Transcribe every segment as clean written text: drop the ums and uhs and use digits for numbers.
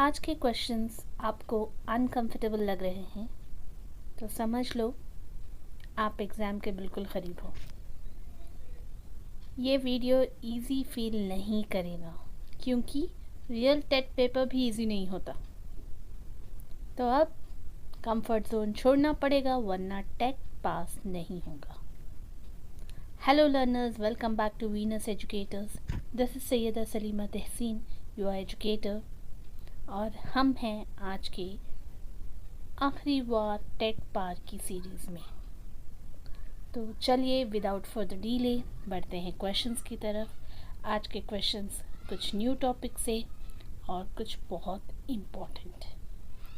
आज के क्वेश्चंस आपको अनकंफर्टेबल लग रहे हैं तो समझ लो आप एग्ज़ाम के बिल्कुल करीब हो। ये वीडियो इजी फील नहीं करेगा क्योंकि रियल टेट पेपर भी इजी नहीं होता। तो अब कंफर्ट जोन छोड़ना पड़ेगा वरना टेट पास नहीं होगा। Hello learners, welcome back to Venus educators. This is Syeda Salima Tahseen, your educator. और हम हैं आज के आखिरी बार टेट पार की सीरीज़ में। तो चलिए विदाउट फर्दर डिले बढ़ते हैं क्वेश्चंस की तरफ। आज के क्वेश्चंस कुछ न्यू टॉपिक से और कुछ बहुत इम्पोर्टेंट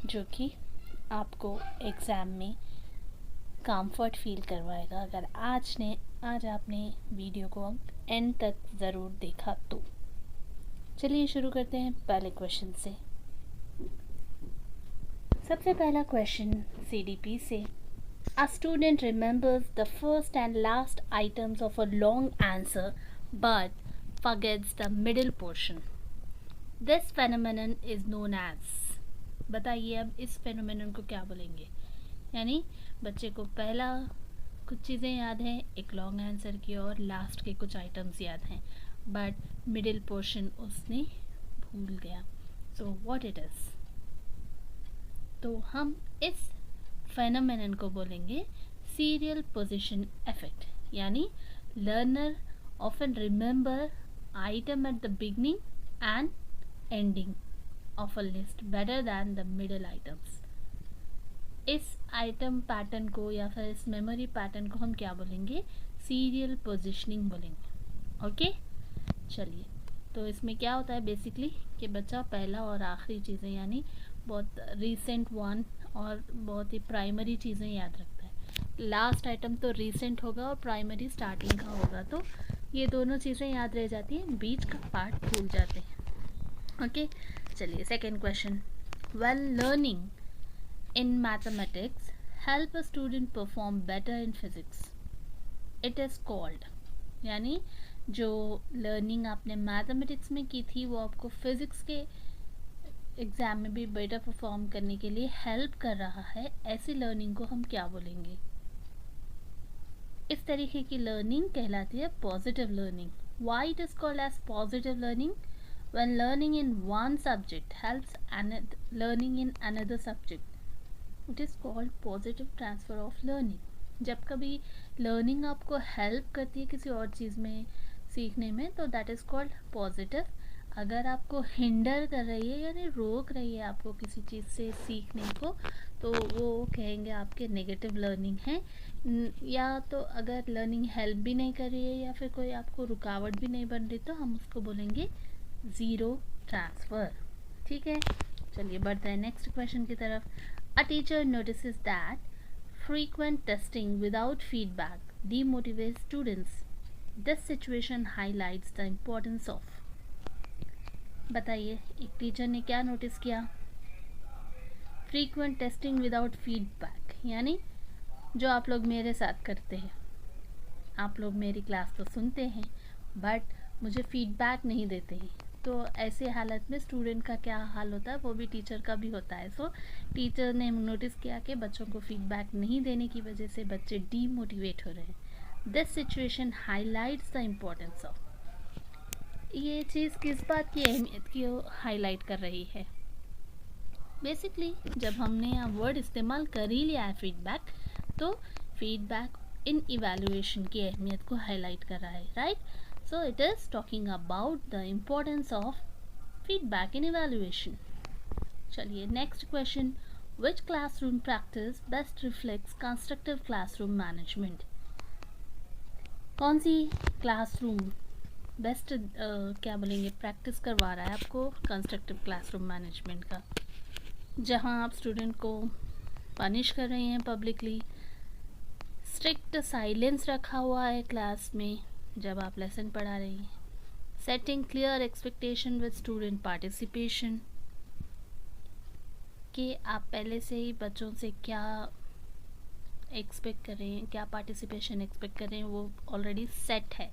जो कि आपको एग्ज़ाम में कंफर्ट फील करवाएगा अगर आज आपने वीडियो को एंड तक ज़रूर देखा तो। चलिए शुरू करते हैं पहले क्वेश्चन से। सबसे पहला क्वेश्चन CDP से। A student remembers the first and last items of a long answer but forgets the middle portion. This phenomenon is known as। बताइए अब इस phenomenon को क्या बोलेंगे। यानी बच्चे को पहला कुछ चीज़ें याद हैं एक लॉन्ग आंसर की और लास्ट के कुछ आइटम्स याद हैं बट मिडिल पोर्शन उसने भूल गया। So what it is. तो हम इस फेनोमेनन को बोलेंगे सीरियल पोजीशन इफेक्ट। यानी learner often remember item at the beginning and ending of a list better than the middle items. इस आइटम पैटर्न को या फिर इस मेमोरी पैटर्न को हम क्या बोलेंगे, सीरियल पोजीशनिंग बोलेंगे। ओके चलिए, तो इसमें क्या होता है बेसिकली कि बच्चा पहला और आखिरी चीज़ें यानी बहुत रीसेंट वन और बहुत ही प्राइमरी चीज़ें याद रखता है। लास्ट आइटम तो रीसेंट होगा और प्राइमरी स्टार्टिंग का होगा, तो ये दोनों चीज़ें याद रह जाती हैं, बीच का पार्ट भूल जाते हैं। ओके चलिए second question. Well learning in mathematics help a student perform better in physics, it is called। यानी जो लर्निंग आपने मैथमेटिक्स में की थी वो आपको फिज़िक्स के एग्ज़ाम में भी बेटर परफॉर्म करने के लिए हेल्प कर रहा है। ऐसी लर्निंग को हम क्या बोलेंगे। इस तरीके की लर्निंग कहलाती है positive learning. Why it is called as positive learning. when learning in one subject helps learning in another subject, it is called positive transfer of learning. जब कभी लर्निंग आपको हेल्प करती है किसी और चीज़ में सीखने में तो दैट इज़ कॉल्ड पॉजिटिव। अगर आपको हिंडर कर रही है यानी रोक रही है आपको किसी चीज़ से सीखने को तो वो कहेंगे आपके नेगेटिव लर्निंग है। या तो अगर लर्निंग हेल्प भी नहीं कर रही है या फिर कोई आपको रुकावट भी नहीं बन रही तो हम उसको बोलेंगे ज़ीरो ट्रांसफ़र। ठीक है चलिए बढ़ते हैं नेक्स्ट क्वेश्चन की तरफ। A teacher notices that frequent testing without feedback demotivates students. This situation highlights the importance of। बताइए एक टीचर ने क्या नोटिस किया। फ्रीक्वेंट टेस्टिंग विदाउट फीडबैक, यानी जो आप लोग मेरे साथ करते हैं, आप लोग मेरी क्लास तो सुनते हैं बट मुझे फीडबैक नहीं देते हैं। तो ऐसे हालत में स्टूडेंट का क्या हाल होता है वो भी टीचर का भी होता है। सो टीचर ने नोटिस किया कि बच्चों को फीडबैक नहीं देने की वजह से बच्चे डीमोटिवेट हो रहे हैं। This situation highlights the importance of. ये चीज़ किस बात की अहमियत की हाईलाइट कर रही है। बेसिकली जब हमने यहाँ वर्ड इस्तेमाल कर ही लिया है फीडबैक, तो फीडबैक इन इवैल्यूएशन की अहमियत को हाईलाइट कर रहा है, right. So it is talking about the importance of feedback in evaluation। चलिए next question। Which classroom practice best reflects constructive classroom management। कौन सी क्लासरूम बेस्ट क्या बोलेंगे प्रैक्टिस करवा रहा है आपको कंस्ट्रक्टिव क्लासरूम मैनेजमेंट का। जहाँ आप स्टूडेंट को पनिश कर रहे हैं पब्लिकली, स्ट्रिक्ट साइलेंस रखा हुआ है क्लास में जब आप लेसन पढ़ा रही हैं, setting clear expectation with student participation, कि आप पहले से ही बच्चों से क्या एक्सपेक्ट कर रहे हैं, क्या पार्टिसिपेशन एक्सपेक्ट कर रहे हैं वो ऑलरेडी सेट है।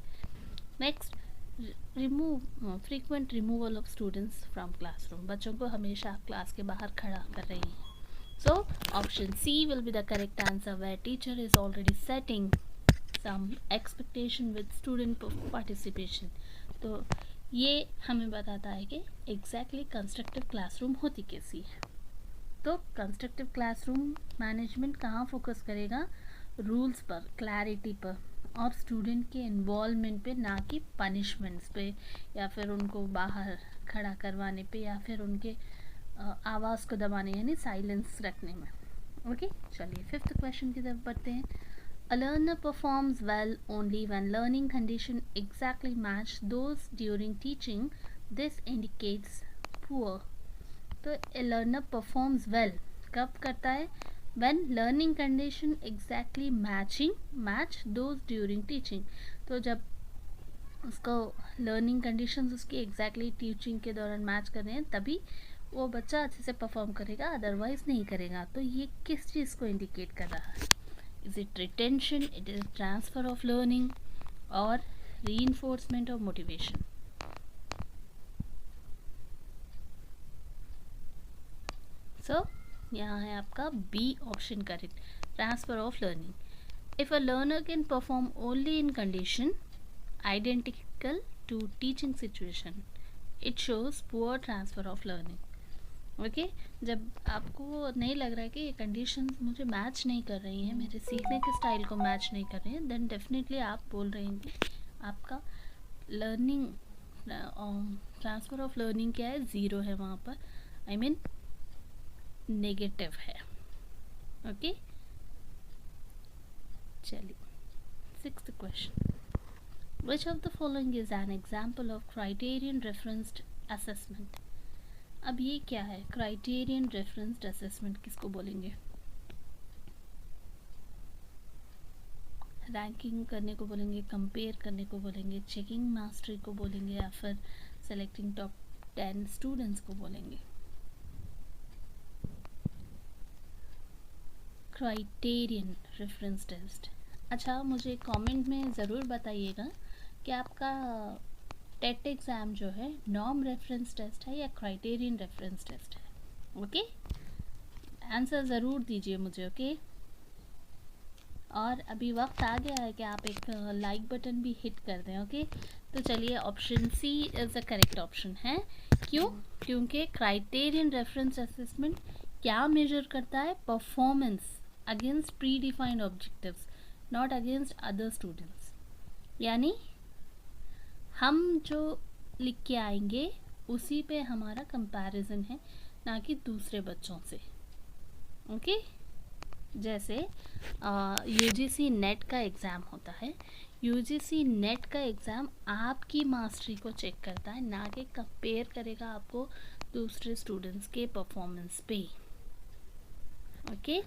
Next remove frequent removal of students from classroom, बच्चों को हमेशा आप क्लास के बाहर खड़ा कर रही हैं. So option C will be the correct answer, where teacher is already setting some expectation with student participation. तो ये हमें बताता है कि एग्जैक्टली कंस्ट्रक्टिव क्लासरूम होती कैसी है. तो कंस्ट्रक्टिव क्लासरूम मैनेजमेंट कहाँ फोकस करेगा? रूल्स पर, क्लैरिटी पर और स्टूडेंट के इन्वॉल्वमेंट पे, ना कि पनिशमेंट्स पे या फिर उनको बाहर खड़ा करवाने पे या फिर उनके आवाज़ को दबाने यानी साइलेंस रखने में. ओके, चलिए फिफ्थ क्वेश्चन की तरफ बढ़ते हैं. A learner performs well only when learning condition exactly match those during teaching. This indicates poor. तो a learner performs well कब करता है? When learning condition exactly match those during teaching. तो जब उसको लर्निंग कंडीशंस उसकी एग्जैक्टली टीचिंग के दौरान मैच कर रहे हैं तभी वो बच्चा अच्छे से परफॉर्म करेगा, अदरवाइज नहीं करेगा. तो ये किस चीज़ को इंडिकेट कर रहा है? Is it retention, it is transfer of learning और रीइंफोर्समेंट ऑफ मोटिवेशन? सो यहाँ है आपका B option correct, transfer of learning. If a learner can perform only in condition identical to teaching situation, it shows poor transfer of learning. Okay, जब आपको नहीं लग रहा है कि ये कंडीशंस मुझे मैच नहीं कर रही हैं, मेरे सीखने के स्टाइल को मैच नहीं कर रही हैं, देन डेफिनेटली आप बोल रहे हैं कि आपका लर्निंग ट्रांसफ़र ऑफ लर्निंग क्या है? ज़ीरो है वहाँ पर, आई मीन नेगेटिव है. ओके, चलिए sixth question. Which of the following is an example of criterion referenced assessment? अब ये क्या है? क्राइटेरियन रेफरेंस्ड असेसमेंट किसको बोलेंगे? रैंकिंग करने को बोलेंगे, कंपेयर करने को बोलेंगे, चेकिंग मास्टरी को बोलेंगे या फिर सेलेक्टिंग टॉप 10 स्टूडेंट्स को बोलेंगे? Criterion reference test. अच्छा, मुझे कमेंट में ज़रूर बताइएगा कि आपका टेट एग्ज़ाम जो है नॉर्म रेफरेंस टेस्ट है या क्राइटेरियन रेफरेंस टेस्ट है. ओके, आंसर ज़रूर दीजिए मुझे. ओके, और अभी वक्त आ गया है कि आप एक लाइक बटन भी हिट कर दें. ओके, तो चलिए option C is the correct option है. क्यों? क्योंकि क्राइटेरियन रेफरेंस असेसमेंट क्या मेजर करता है? Performance against predefined objectives, not against other students. यानी हम जो लिख के आएंगे उसी पे हमारा कंपैरिजन है, ना कि दूसरे बच्चों से. ओके, जैसे यूजीसी नेट का एग्ज़ाम होता है, यूजीसी नेट का एग्ज़ाम आपकी मास्टरी को चेक करता है, ना कि कंपेयर करेगा आपको दूसरे स्टूडेंट्स के परफॉर्मेंस पे. ओके,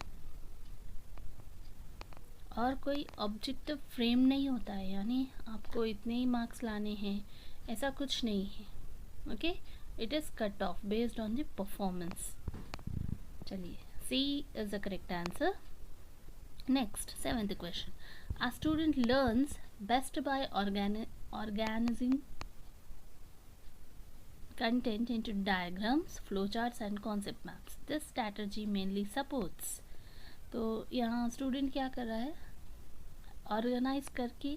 और कोई ऑब्जेक्टिव फ्रेम नहीं होता है, यानी आपको इतने ही मार्क्स लाने हैं, ऐसा कुछ नहीं है. Okay, it is cut off based on the performance. चलिए, C is the correct answer. Next, seventh question. A student learns best by organizing content into diagrams, flowcharts and concept maps. This strategy mainly supports. तो यहाँ student क्या कर रहा है? Organise करके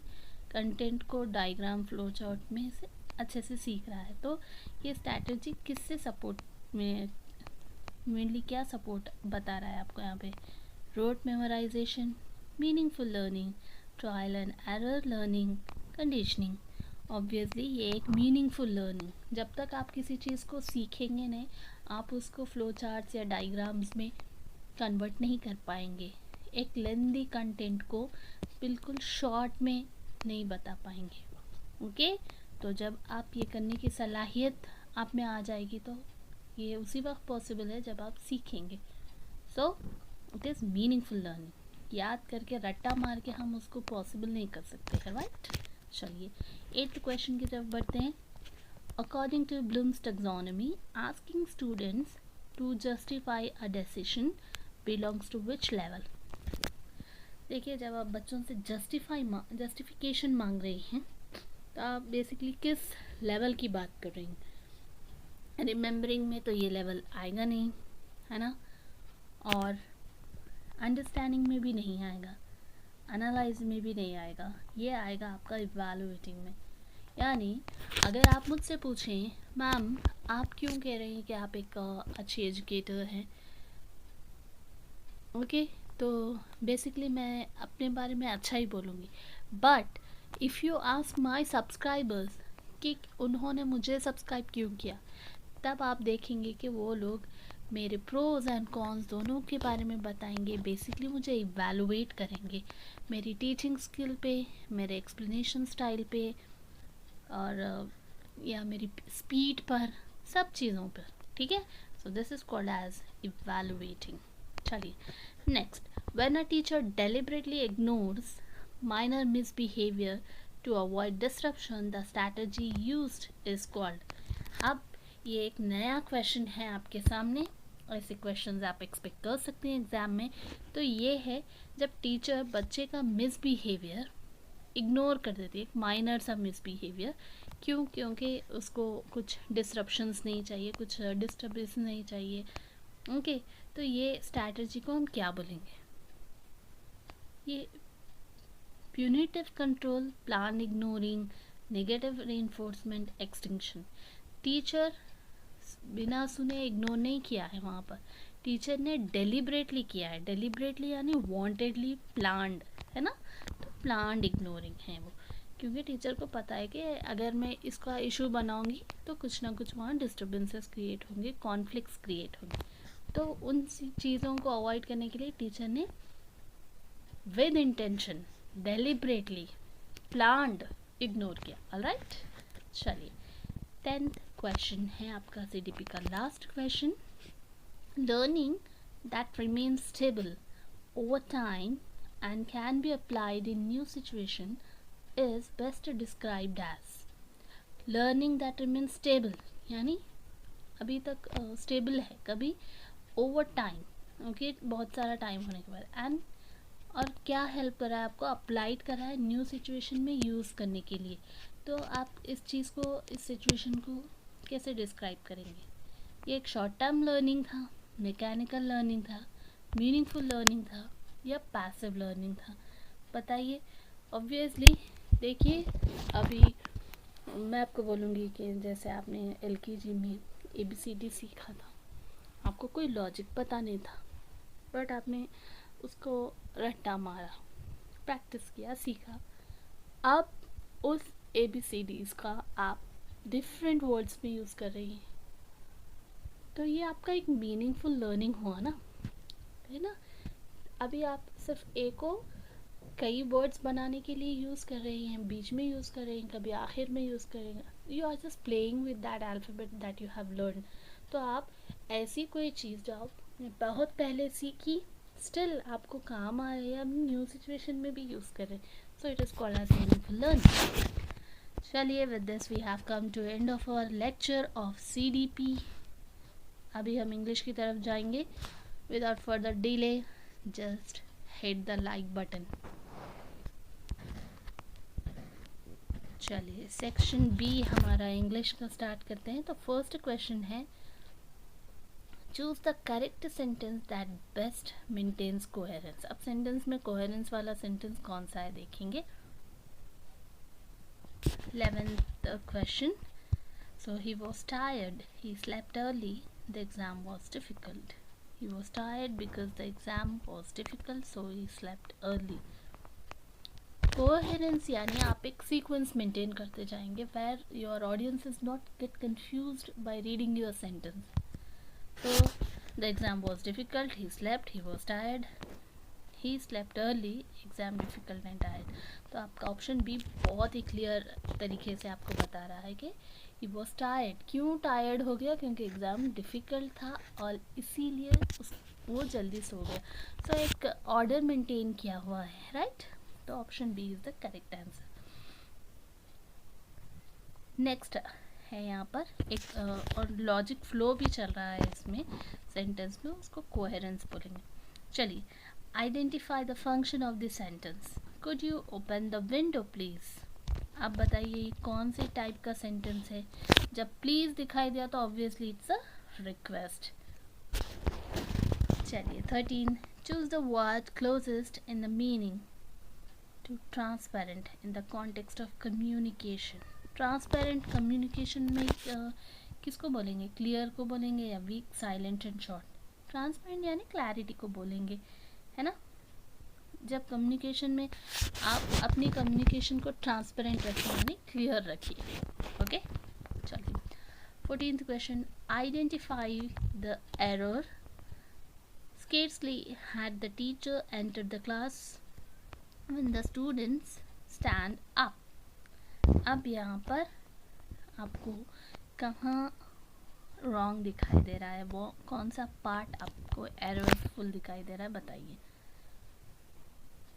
content को diagram flow chart में से अच्छे से सीख रहा है. तो ये स्ट्रैटेजी किससे सपोर्ट में मेनली क्या सपोर्ट बता रहा है आपको यहाँ पे? Rote memorisation, meaningful learning, trial and error learning, conditioning. Obviously ये एक मीनिंगफुल लर्निंग. जब तक आप किसी चीज़ को सीखेंगे नहीं, आप उसको फ्लो चार्ट्स या डायग्राम्स में कन्वर्ट नहीं कर पाएंगे. एक लेंदी कंटेंट को बिल्कुल शॉर्ट में नहीं बता पाएंगे. ओके, तो जब आप ये करने की सलाहियत आप में आ जाएगी तो ये उसी वक्त पॉसिबल है जब आप सीखेंगे. सो इट इज़ मीनिंगफुल लर्निंग. याद करके रट्टा मार के हम उसको पॉसिबल नहीं कर सकते है, राइट? चलिए 8th क्वेश्चन की तरफ बढ़ते हैं. According to Bloom's taxonomy, asking students to justify a decision belongs to which level? देखिए, जब आप बच्चों से जस्टिफिकेशन मांग रही हैं तो आप बेसिकली किस लेवल की बात कर रही हैं? रिमेंबरिंग में तो ये लेवल आएगा नहीं, है ना, और अंडरस्टैंडिंग में भी नहीं आएगा, एनालाइज में भी नहीं आएगा, ये आएगा आपका इवैल्यूएटिंग में। यानी अगर आप मुझसे पूछें मैम आप क्यों कह रही हैं कि आप एक अच्छी एजुकेटर हैं, ओके, तो बेसिकली मैं अपने बारे में अच्छा ही बोलूँगी, but if you ask my subscribers कि उन्होंने मुझे सब्सक्राइब क्यों किया, तब आप देखेंगे कि वो लोग मेरे प्रोज एंड कॉन्स दोनों के बारे में बताएंगे, बेसिकली मुझे इवैल्यूएट करेंगे मेरी टीचिंग स्किल पे, मेरे एक्सप्लेनेशन स्टाइल पे, और या मेरी स्पीड पर, सब चीज़ों पर, ठीक है। So this is called as evaluating. चलिए next, when a teacher deliberately ignores minor misbehavior to avoid disruption, the strategy used is called। अब ये एक नया क्वेश्चन है आपके सामने, ऐसे क्वेश्चंस आप एक्सपेक्ट कर सकते हैं एग्ज़ाम में। तो ये है जब टीचर बच्चे का मिसबिहेवियर इग्नोर कर देती है, एक माइनर सा मिसबिहेवियर, क्यों, क्योंकि उसको कुछ डिसरप्शंस नहीं चाहिए, कुछ डिस्टर्बेंस नहीं चाहिए, ओके। तो ये स्ट्रैटेजी को हम क्या बोलेंगे? ये punitive control, plan ignoring, negative reinforcement, extinction। Teacher बिना सुने इग्नोर नहीं किया है, वहाँ पर टीचर ने डेलिबरेटली किया है, डेलिबरेटली यानी वांटेडली प्लान्ड, है ना। तो प्लान्ड इग्नोरिंग है वो, क्योंकि टीचर को पता है कि अगर मैं इसका इशू बनाऊंगी तो कुछ ना कुछ वहाँ डिस्टर्बेंसेस क्रिएट होंगे, कॉन्फ्लिक्ट्स क्रिएट होंगे। तो उन चीज़ों को अवॉइड करने के लिए टीचर ने with intention deliberately planned ignore किया। ऑलराइट, चलिए 10th क्वेश्चन है आपका सीडीपी का last question. Learning that remains stable over time and can be applied in new situation is best described as. Learning that remains stable यानी अभी तक stable है, कभी ओवर टाइम, ओके, बहुत सारा टाइम होने के बाद, एंड और क्या हेल्प कर रहा है आपको, अप्लाइड कर रहा है न्यू सिचुएशन में यूज़ करने के लिए। तो आप इस चीज़ को, इस सिचुएशन को कैसे डिस्क्राइब करेंगे? ये एक शॉर्ट टर्म लर्निंग था, मैकेनिकल लर्निंग था, मीनिंगफुल लर्निंग था, या पैसिव लर्निंग था? बताइए। ऑब्वियसली देखिए, अभी मैं आपको बोलूँगी कि जैसे आपने एलकेजी में ABCD सीखा था, आपको कोई लॉजिक पता नहीं था, बट आपने उसको रट्टा मारा, प्रैक्टिस किया, सीखा। अब उस ABCDs का आप डिफरेंट वर्ड्स में यूज़ कर रही हैं, तो ये आपका एक मीनिंगफुल लर्निंग हुआ ना, है ना। अभी आप सिर्फ ए को कई वर्ड्स बनाने के लिए यूज़ कर रही हैं, बीच में यूज़ कर रही हैं, कभी आखिर में यूज़ करेंगे, you are just playing with that alphabet that you have learn. तो आप ऐसी कोई चीज़ जो आपने बहुत पहले सीखी, स्टिल आपको काम आ रही है, अब न्यू सिचुएशन में भी यूज़ करें, so it is called as meaningful learning. चलिए, with this we have come to end of our lecture of CDP। अभी हम इंग्लिश की तरफ जाएंगे। Without further delay, just hit the like button. चलिए सेक्शन बी हमारा English का start करते हैं। तो फर्स्ट क्वेश्चन है, choose the correct sentence that best maintains coherence. अब सेंटेंस में कोहेरेंस वाला सेंटेंस कौन सा है देखेंगे। 11th question, so he was tired, he slept early, the exam was difficult। he was tired because the exam was difficult, so he slept early। Coherence यानी आप एक सीक्वेंस मेंटेन करते जाएंगे where your audience is not get confused by reading your sentence. तो the exam was difficult, he slept, he was tired, he slept early, exam difficult and tired. तो आपका option B बहुत ही clear तरीके से आपको बता रहा है कि ही वॉज टायर्ड। क्यों टायर्ड हो गया? क्योंकि एग्ज़ाम डिफ़िकल्ट था और इसीलिए वो जल्दी सो गया। तो एक ऑर्डर मेंटेन किया हुआ है, राइट। तो option B is the correct answer. Next है यहाँ पर एक और लॉजिक फ्लो भी चल रहा है इसमें सेंटेंस में, उसको कोहेरेंस बोलेंगे। चलिए, identify the function of the sentence. Could you open the window please? अब बताइए ये कौन से टाइप का सेंटेंस है? जब प्लीज़ दिखाई दिया तो ऑब्वियसली इट्स अ रिक्वेस्ट। चलिए 13, choose the word closest in the meaning to transparent in the context of communication. Transparent communication में किसको बोलेंगे? क्लियर को बोलेंगे या weak, silent and short? Transparent यानी क्लैरिटी को बोलेंगे, है ना। जब कम्युनिकेशन में आप अपनी कम्युनिकेशन को ट्रांसपेरेंट रखिए यानी क्लियर रखिए। ओके, चलिए 14th question, identify the error. Scarcely had the teacher entered the class when the students stand up. अब यहाँ पर आपको कहाँ रॉन्ग दिखाई दे रहा है? वो कौन सा पार्ट आपको एररफुल दिखाई दे रहा है बताइए।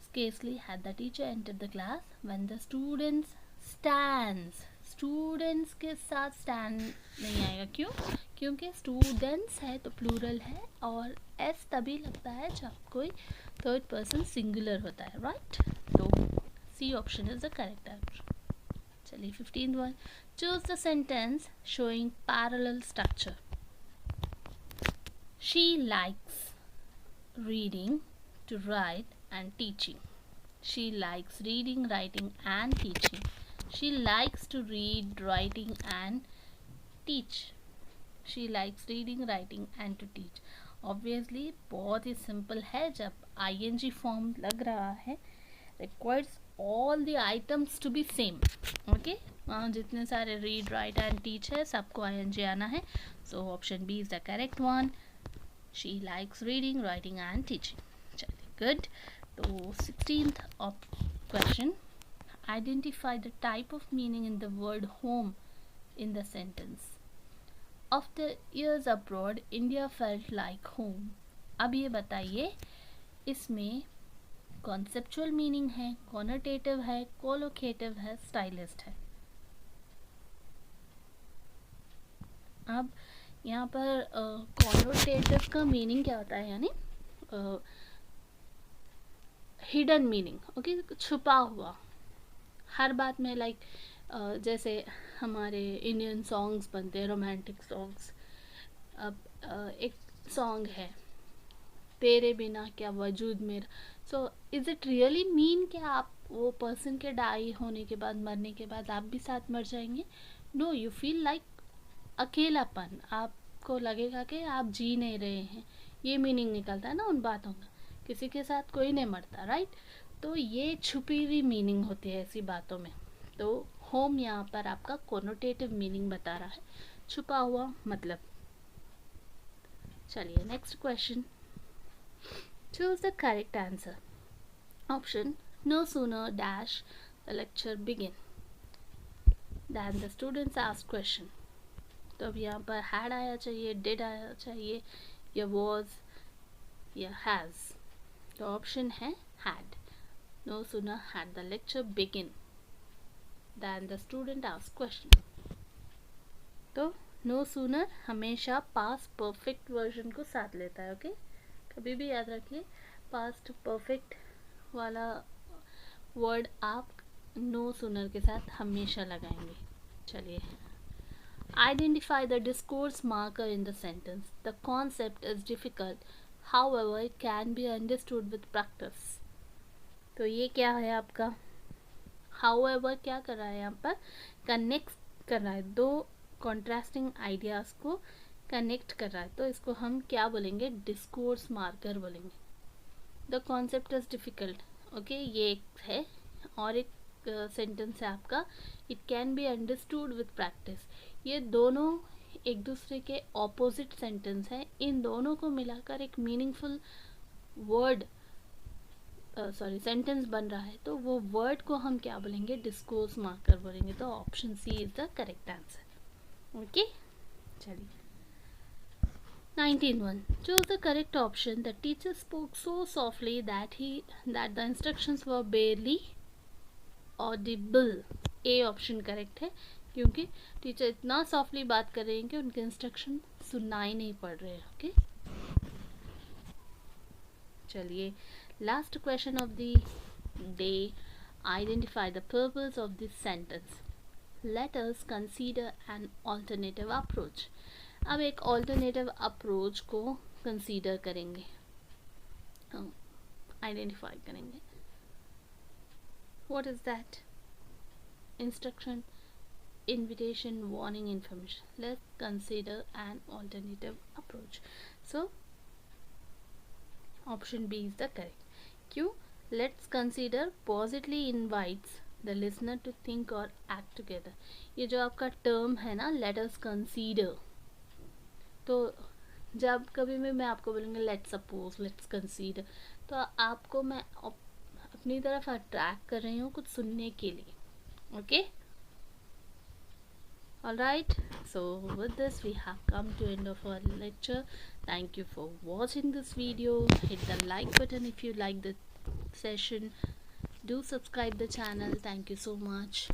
Scarcely had the teacher entered the class when the students stands, students के साथ स्टैंड नहीं आएगा। क्यों? क्योंकि स्टूडेंट्स है तो प्लूरल है और एस तभी लगता है जब कोई थर्ड पर्सन सिंगुलर होता है, राइट। तो C option is the correct answer. चलिए 15th one, choose the sentence showing parallel structure. She likes reading to write and teaching. She likes reading, writing and teaching. She likes to read, writing and teach. She likes reading, writing and to teach. Obviously बहुत ही simple है। जब ing form लग रहा है requires all the items to be same. Okay, वहाँ जितने सारे read, write and teach है सबको ing आना है। So option B is the correct one. She likes reading, writing and teaching. Good. So 16th of question, identify the type of meaning in the word home in the sentence. After years abroad, India felt like home. अब ये बताइए इसमें conceptual meaning है, connotative है, कोलोकेटिव है, stylist है। अब यहाँ पर कॉनोटेटिव का मीनिंग क्या होता है? यानी हिडन मीनिंग, ओके, छुपा हुआ। हर बात में लाइक जैसे हमारे इंडियन सॉन्ग्स बनते हैं, रोमांटिक सॉन्ग्स। अब एक सॉन्ग है तेरे बिना क्या वजूद मेरा। So is it really mean कि आप वो पर्सन के डाई होने के बाद, मरने के बाद आप भी साथ मर जाएंगे? नो, यू फील लाइक अकेलापन, आपको लगेगा कि आप जी नहीं रहे हैं। ये मीनिंग निकलता है ना उन बातों का। किसी के साथ कोई नहीं मरता, राइट। तो ये छुपी हुई मीनिंग होती है ऐसी बातों में। तो होम यहाँ पर आपका कोनोटेटिव मीनिंग बता रहा है, छुपा हुआ मतलब। चलिए next question, choose the correct answer. Option, no sooner dash the lecture begin than the students asked question. तो अब यहाँ पर हैड आया चाहिए, डिड आया चाहिए, या वॉज या हैज़। तो ऑप्शन है had. No sooner had the lecture begin than the student asked question. तो no sooner हमेशा past perfect version को साथ लेता है। ओके, कभी भी याद रखिए past perfect वाला वर्ड आप no sooner के साथ हमेशा लगाएंगे। चलिए, identify the discourse marker in the sentence. The concept is difficult. However, it can be understood with practice. तो ये क्या है आपका? However क्या कर रहा है यहाँ पर? कनेक्ट कर रहा है, दो कॉन्ट्रास्टिंग आइडियाज़ को कनेक्ट कर रहा है। तो इसको हम क्या बोलेंगे? डिस्कोर्स मार्कर बोलेंगे। The concept is difficult, okay, ये एक है। और एक सेंटेंस है आपका, it can be understood with practice. ये दोनों एक दूसरे के ऑपोजिट सेंटेंस हैं। इन दोनों को मिलाकर एक मीनिंगफुल वर्ड सेंटेंस बन रहा है। तो वो वर्ड को हम क्या बोलेंगे? डिस्कोर्स मार्कर बोलेंगे। तो option C is the correct answer. Okay, चलिए 19th, choose the correct option. The teacher spoke so softly that the instructions were barely audible. A option correct है, क्योंकि टीचर इतना सॉफ्टली बात कर रहे हैं कि उनके इंस्ट्रक्शन सुनाई नहीं पड़ रहे हैं। ओके, चलिए last question of the day, Identify the purpose of this sentence. Let us consider an alternative approach. अब एक alternative approach को consider करेंगे, identify करेंगे. What is that? Instruction, invitation, warning, information. Let's consider an alternative approach. So option B is the correct. Q. Let's consider positively invites the listener to think or act together. ये जो आपका term है ना, let us consider, तो जब कभी भी मैं आपको बोलूँगी let's suppose, let's consider, तो आपको मैं अपनी तरफ अट्रैक्ट कर रही हूँ कुछ सुनने के लिए. Okay? Alright, so with this we have come to end of our lecture. Thank you for watching this video. Hit the like button if you like the session. Do subscribe the channel. Thank you so much.